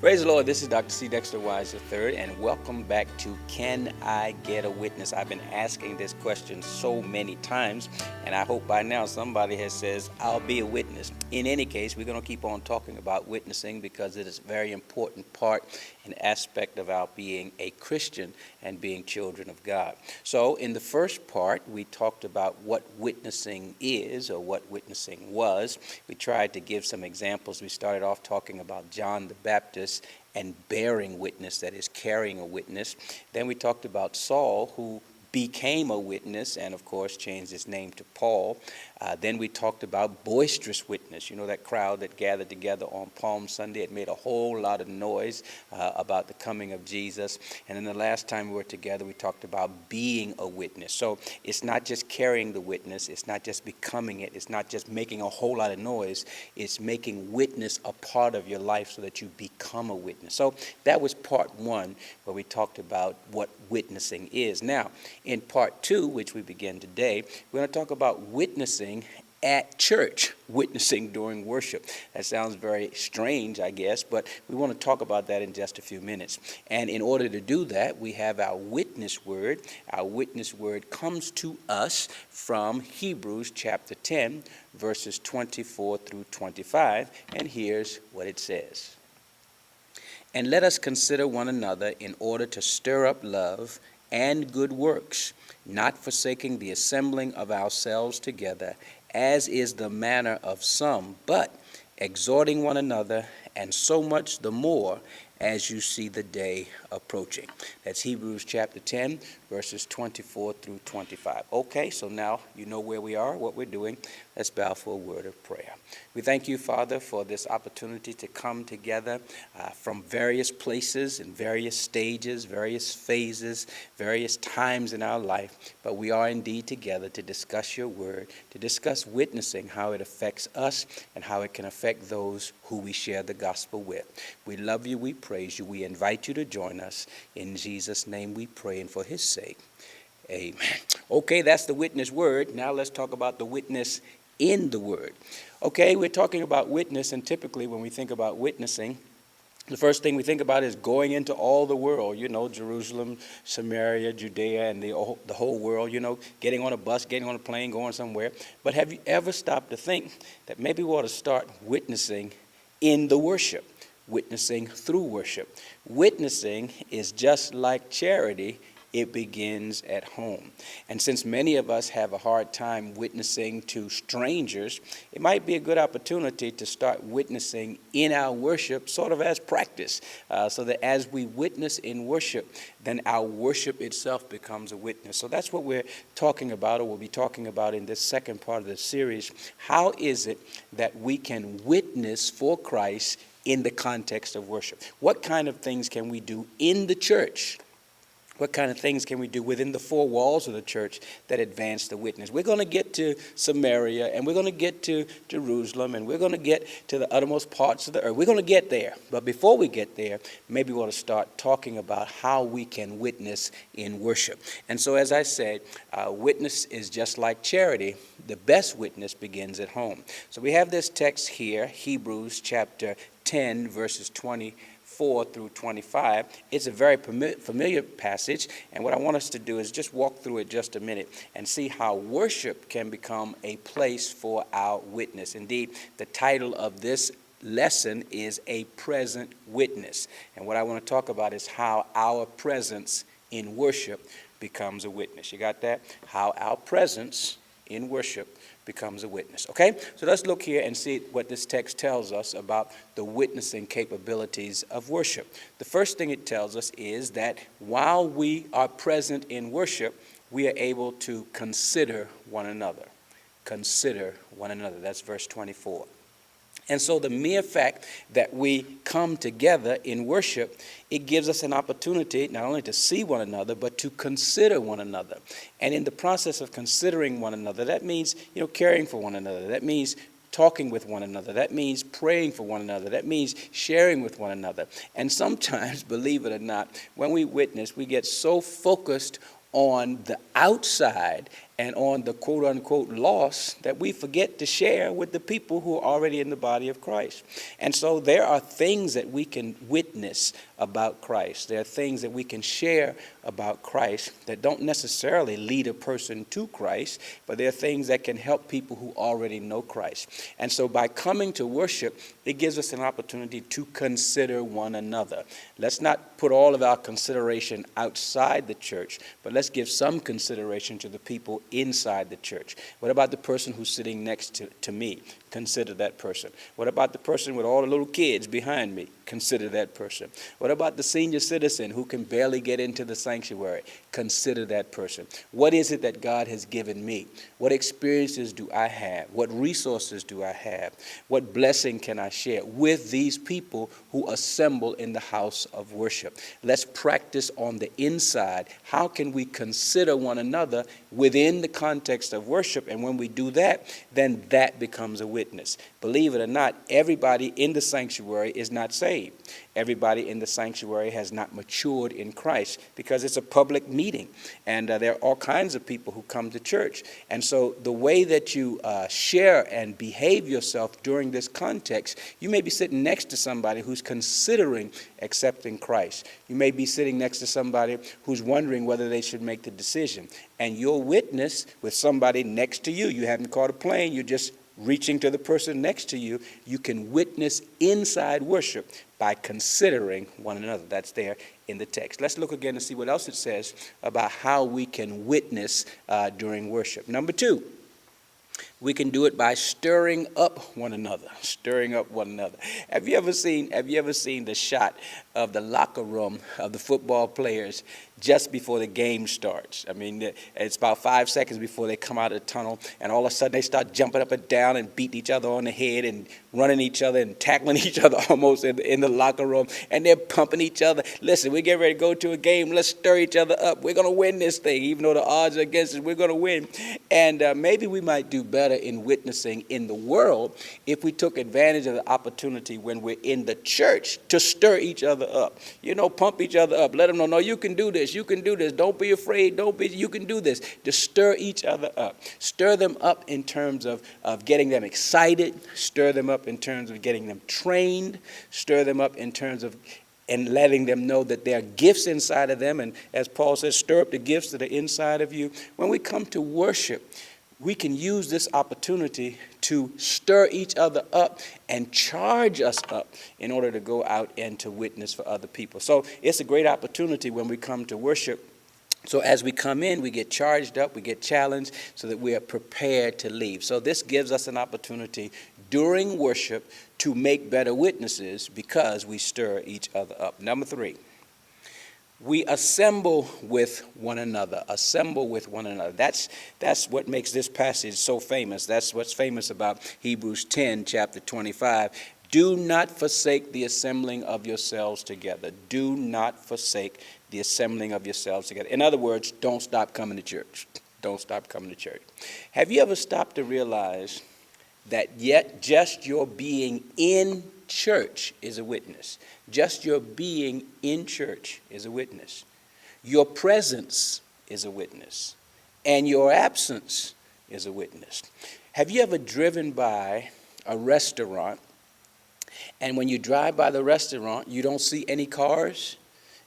Praise the Lord. This is Dr. C. Dexter Wise III, and welcome back to Can I Get a Witness? I've been asking this question so many times, and I hope by now somebody has says, I'll be a witness. In any case, we're going to keep on talking about witnessing because it is a very important part and aspect of our being a Christian and being children of God. So in the first part, we talked about what witnessing is or what witnessing was. We tried to give some examples. We started off talking about John the Baptist and bearing witness, that is, carrying a witness. Then we talked about Saul, who became a witness and, of course, changed his name to Paul. Then we talked about boisterous witness. You know, that crowd that gathered together on Palm Sunday. It made a whole lot of noise about the coming of Jesus. And then the last time we were together, we talked about being a witness. So it's not just carrying the witness. It's not just becoming it. It's not just making a whole lot of noise. It's making witness a part of your life so that you become a witness. So that was part one, where we talked about what witnessing is. Now, in part two, which we begin today, we're going to talk about witnessing at church, witnessing during worship. That sounds very strange, I guess, but we want to talk about that in just a few minutes. And in order to do that, we have our witness word. Our witness word comes to us from Hebrews chapter 10, verses 24 through 25, and here's what it says. And let us consider one another in order to stir up love and good works, not forsaking the assembling of ourselves together, as is the manner of some, but exhorting one another, and so much the more as you see the day approaching. That's Hebrews chapter 10, verses 24 through 25. Okay, so now you know where we are, what we're doing. Let's bow for a word of prayer. We thank you, Father, for this opportunity to come together from various places and various stages, various phases, various times in our life. But we are indeed together to discuss your word, to discuss witnessing, how it affects us and how it can affect those who we share the gospel with. We love you, we praise you, we invite you to join us. In Jesus' name we pray, and for his sake, amen. Okay, that's the witness word. Now let's talk about the witness in the word. Okay, we're talking about witness, and typically when we think about witnessing, the first thing we think about is going into all the world, you know, Jerusalem, Samaria, Judea, and the whole world, you know, getting on a bus, getting on a plane, going somewhere. But have you ever stopped to think that maybe we ought to start witnessing in the worship, witnessing through worship? Witnessing is just like charity. It begins at home. And since many of us have a hard time witnessing to strangers, it might be a good opportunity to start witnessing in our worship, sort of as practice, so that as we witness in worship, then our worship itself becomes a witness. So that's what we're talking about, or we'll be talking about in this second part of the series. How is it that we can witness for Christ in the context of worship? What kind of things can we do in the church? What kind of things can we do within the four walls of the church that advance the witness? We're going to get to Samaria, and we're going to get to Jerusalem, and we're going to get to the uttermost parts of the earth. We're going to get there. But before we get there, maybe we want to start talking about how we can witness in worship. And so, as I said, witness is just like charity. The best witness begins at home. So we have this text here, Hebrews chapter 10, verses 24 through 25. It's a very familiar passage, and what I want us to do is just walk through it just a minute and see how worship can become a place for our witness. Indeed, the title of this lesson is A Present Witness, and what I want to talk about is how our presence in worship becomes a witness. You got that? How our presence in worship becomes a witness. Okay? So let's look here and see what this text tells us about the witnessing capabilities of worship. The first thing it tells us is that while we are present in worship, we are able to consider one another. Consider one another. That's verse 24. And so the mere fact that we come together in worship, it gives us an opportunity not only to see one another, but to consider one another. And in the process of considering one another, that means, caring for one another. That means talking with one another. That means praying for one another. That means sharing with one another. And sometimes, believe it or not, when we witness, we get so focused on the outside and on the quote-unquote loss that we forget to share with the people who are already in the body of Christ. And so there are things that we can witness about Christ. There are things that we can share about Christ that don't necessarily lead a person to Christ, but there are things that can help people who already know Christ. And so by coming to worship, it gives us an opportunity to consider one another. Let's not put all of our consideration outside the church, but let's give some consideration to the people inside the church. What about the person who's sitting next to me? Consider that person. What about the person with all the little kids behind me? Consider that person. What about the senior citizen who can barely get into the sanctuary? Consider that person. What is it that God has given me? What experiences do I have? What resources do I have? What blessing can I share with these people who assemble in the house of worship? Let's practice on the inside. How can we consider one another within the context of worship? And when we do that, then that becomes a witness. Believe it or not, everybody in the sanctuary is not saved. Everybody in the sanctuary has not matured in Christ because it's a public meeting. And there are all kinds of people who come to church. And so the way that you share and behave yourself during this context, you may be sitting next to somebody who's considering accepting Christ. You may be sitting next to somebody who's wondering whether they should make the decision. And your witness with somebody next to you, you haven't caught a plane, you're just reaching to the person next to you, you can witness inside worship by considering one another. That's there in the text. Let's look again and see what else it says about how we can witness during worship. Number 2, we can do it by stirring up one another. Stirring up one another. Have you ever seen the shot of the locker room of the football players just before the game starts? I mean, it's about 5 seconds before they come out of the tunnel, and all of a sudden they start jumping up and down and beating each other on the head and running each other and tackling each other almost in the locker room, and they're pumping each other. Listen, we get ready to go to a game. Let's stir each other up. We're going to win this thing. Even though the odds are against us, we're going to win. And maybe we might do better in witnessing in the world if we took advantage of the opportunity when we're in the church to stir each other up. You know, pump each other up. Let them know, no, you can do this. You can do this. Don't be afraid. You can do this. To stir each other up. Stir them up in terms of getting them excited. Stir them up in terms of getting them trained. Stir them up in terms of and letting them know that there are gifts inside of them. And as Paul says, stir up the gifts that are inside of you. When we come to worship, we can use this opportunity to stir each other up and charge us up in order to go out and to witness for other people. So it's a great opportunity when we come to worship. So as we come in, we get charged up, we get challenged so that we are prepared to leave. So this gives us an opportunity during worship to make better witnesses because we stir each other up. Number 3. We assemble with one another. Assemble with one another. That's what makes this passage so famous. That's what's famous about Hebrews 10, chapter 25. Do not forsake the assembling of yourselves together. Do not forsake the assembling of yourselves together. In other words, don't stop coming to church. Don't stop coming to church. Have you ever stopped to realize that yet just your being in church is a witness? Just your being in church is a witness. Your presence is a witness. And your absence is a witness. Have you ever driven by a restaurant, and when you drive by the restaurant, you don't see any cars?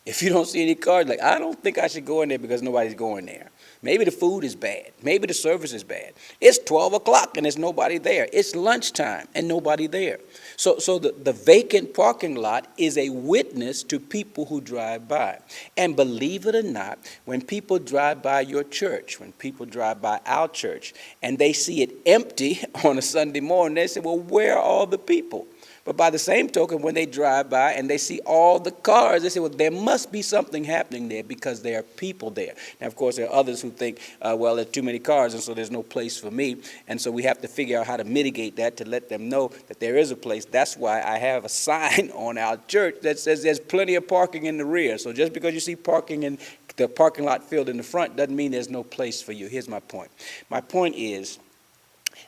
If you don't see any cars, like, I don't think I should go in there because nobody's going there. Maybe the food is bad. Maybe the service is bad. It's 12 o'clock and there's nobody there. It's lunchtime and nobody there. So the vacant parking lot is a witness to people who drive by. And believe it or not, when people drive by your church, when people drive by our church, and they see it empty on a Sunday morning, they say, well, where are all the people? But by the same token, when they drive by and they see all the cars, they say, well, there must be something happening there because there are people there. Now, of course, there are others who think, well, there are too many cars, and so there's no place for me. And so we have to figure out how to mitigate that to let them know that there is a place. That's why I have a sign on our church that says there's plenty of parking in the rear. So just because you see parking in the parking lot filled in the front doesn't mean there's no place for you. Here's my point. My point is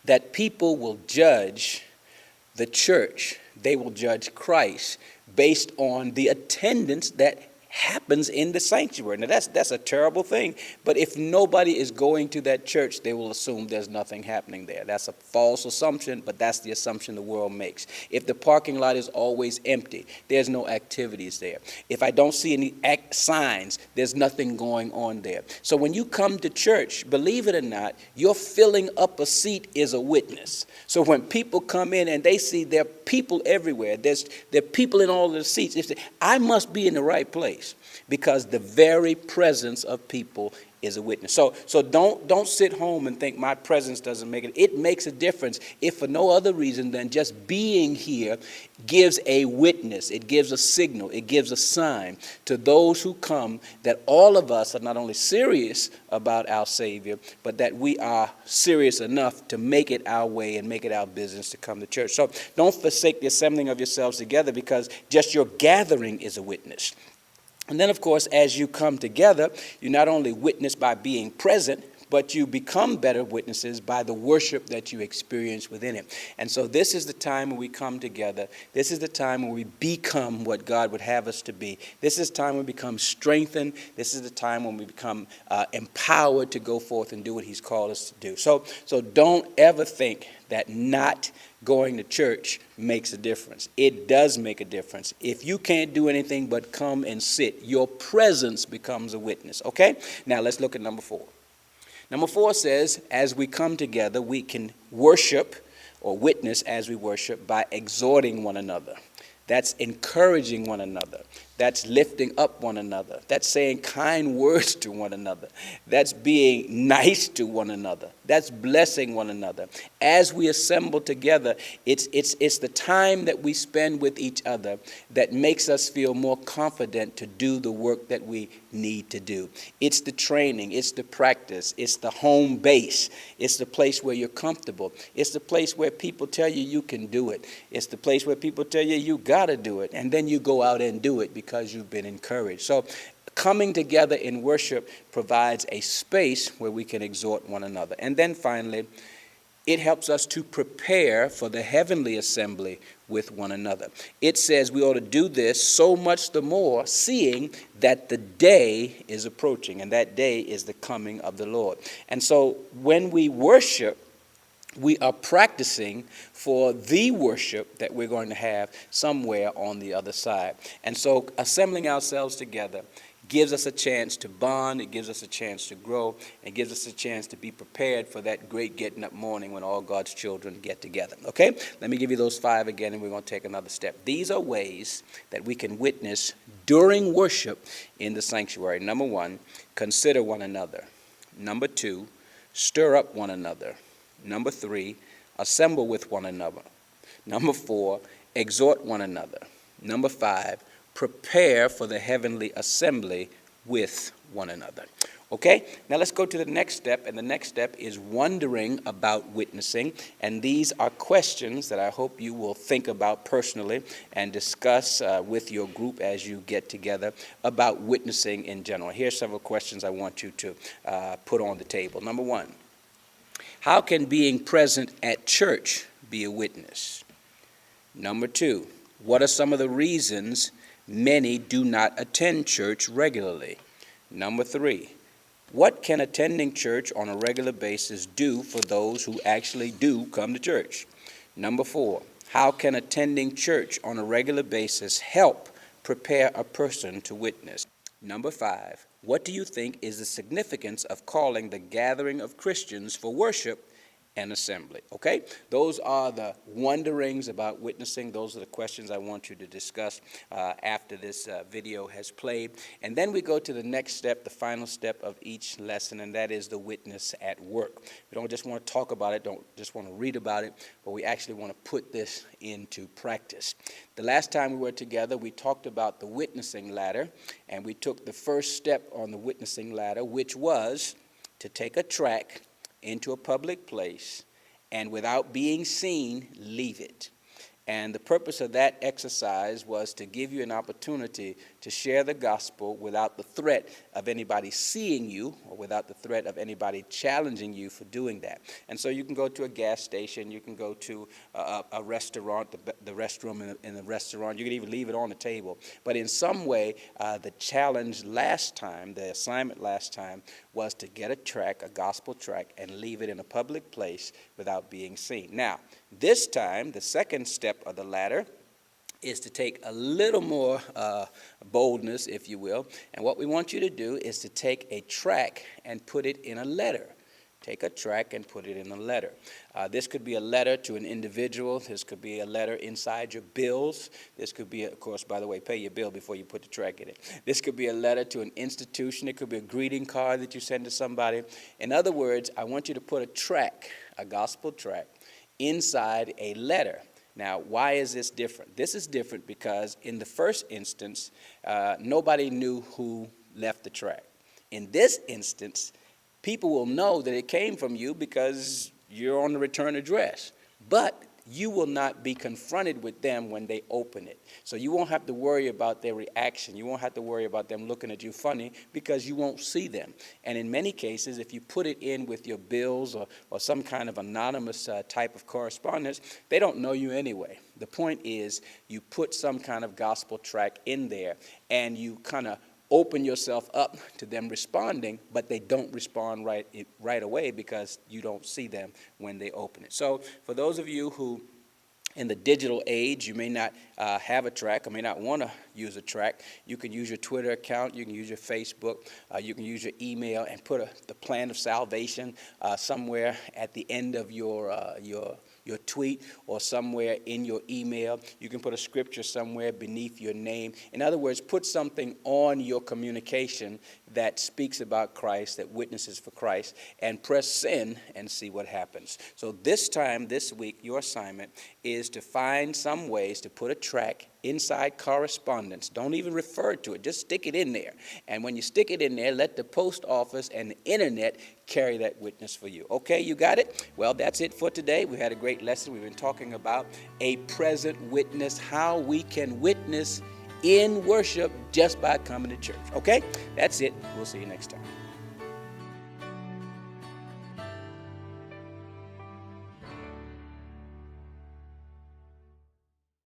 that people will judge the church. They will judge Christ based on the attendance that happens in the sanctuary. Now that's a terrible thing, but if nobody is going to that church, they will assume there's nothing happening there. That's a false assumption, but that's the assumption the world makes. If the parking lot is always empty, there's no activities there. If I don't see any signs, there's nothing going on there. So when you come to church, believe it or not, your filling up a seat is a witness. So when people come in and they see there are people everywhere, there are people in all the seats, they say, I must be in the right place, because the very presence of people is a witness. So don't sit home and think my presence doesn't make it. It makes a difference, if for no other reason than just being here gives a witness. It gives a signal. It gives a sign to those who come that all of us are not only serious about our Savior, but that we are serious enough to make it our way and make it our business to come to church. So don't forsake the assembling of yourselves together, because just your gathering is a witness. And then, of course, as you come together, you not only witness by being present, but you become better witnesses by the worship that you experience within it. And so this is the time when we come together. This is the time when we become what God would have us to be. This is the time when we become strengthened. This is the time when we become empowered to go forth and do what he's called us to do. So don't ever think that not going to church makes a difference. It does make a difference. If you can't do anything but come and sit, your presence becomes a witness. Okay? Now let's look at number 4. Number 4 says, as we come together, we can worship or witness as we worship by exhorting one another. That's encouraging one another. That's lifting up one another. That's saying kind words to one another. That's being nice to one another. That's blessing one another. As we assemble together, it's the time that we spend with each other that makes us feel more confident to do the work that we need to do. It's the training. It's the practice. It's the home base. It's the place where you're comfortable. It's the place where people tell you you can do it. It's the place where people tell you you got to do it. And then you go out and do it because you've been encouraged. So coming together in worship provides a space where we can exhort one another. And then finally, it helps us to prepare for the heavenly assembly with one another. It says we ought to do this so much the more, seeing that the day is approaching, and that day is the coming of the Lord. And so when we worship, we are practicing for the worship that we're going to have somewhere on the other side. And so assembling ourselves together gives us a chance to bond, it gives us a chance to grow, it gives us a chance to be prepared for that great getting up morning when all God's children get together. Okay? Let me give you those 5 again, and we're going to take another step. These are ways that we can witness during worship in the sanctuary. Number 1, consider one another. Number 2, stir up one another. Number 3, assemble with one another. Number 4, exhort one another. Number 5, prepare for the heavenly assembly with one another. Okay, now let's go to the next step, and the next step is wondering about witnessing. And these are questions that I hope you will think about personally and discuss with your group as you get together about witnessing in general. Here's several questions I want you to put on the table. Number 1, how can being present at church be a witness? Number 2, what are some of the reasons many do not attend church regularly? Number 3, what can attending church on a regular basis do for those who actually do come to church? Number 4, how can attending church on a regular basis help prepare a person to witness? Number 5, what do you think is the significance of calling the gathering of Christians for worship and assembly? Okay, those are the wonderings about witnessing. Those are the questions I want you to discuss after this video has played. And then we go to the next step, the final step of each lesson, and that is the witness at work. We don't just want to talk about it, don't just want to read about it, but we actually want to put this into practice. The last time we were together, we talked about the witnessing ladder, and we took the first step on the witnessing ladder, which was to take a tract into a public place and without being seen, leave it. And the purpose of that exercise was to give you an opportunity to share the gospel without the threat of anybody seeing you or without the threat of anybody challenging you for doing that. And so you can go to a gas station, you can go to a restaurant, the restroom in the restaurant, you can even leave it on the table. But in some way, the challenge last time, the assignment last time, was to get a tract, a gospel tract, and leave it in a public place without being seen. Now, this time, the second step of the ladder is to take a little more boldness, if you will. And what we want you to do is to take a tract and put it in a letter. Take a tract and put it in a letter. This could be a letter to an individual. This could be a letter inside your bills. This could be, of course, by the way, pay your bill before you put the tract in it. This could be a letter to an institution. It could be a greeting card that you send to somebody. In other words, I want you to put a tract, a gospel tract, inside a letter. Now, why is this different? This is different because in the first instance, nobody knew who left the tract. In this instance, people will know that it came from you because you're on the return address. But you will not be confronted with them when they open it. So you won't have to worry about their reaction. You won't have to worry about them looking at you funny because you won't see them. And in many cases, if you put it in with your bills or some kind of anonymous type of correspondence, they don't know you anyway. The point is you put some kind of gospel tract in there and you kind of open yourself up to them responding, but they don't respond right away because you don't see them when they open it. So for those of you who in the digital age, you may not have a tract or may not want to use a tract, you can use your Twitter account, you can use your Facebook, you can use your email and put the plan of salvation somewhere at the end of your tweet or somewhere in your email. You can put a scripture somewhere beneath your name. In other words, put something on your communication that speaks about Christ, that witnesses for Christ, and press send and see what happens. So this week, your assignment is to find some ways to put a tract inside correspondence. Don't even refer to it. Just stick it in there. And when you stick it in there, let the post office and the internet carry that witness for you. Okay, you got it? Well, that's it for today. We had a great lesson. We've been talking about a present witness, how we can witness in worship just by coming to church. Okay, that's it. We'll see you next time.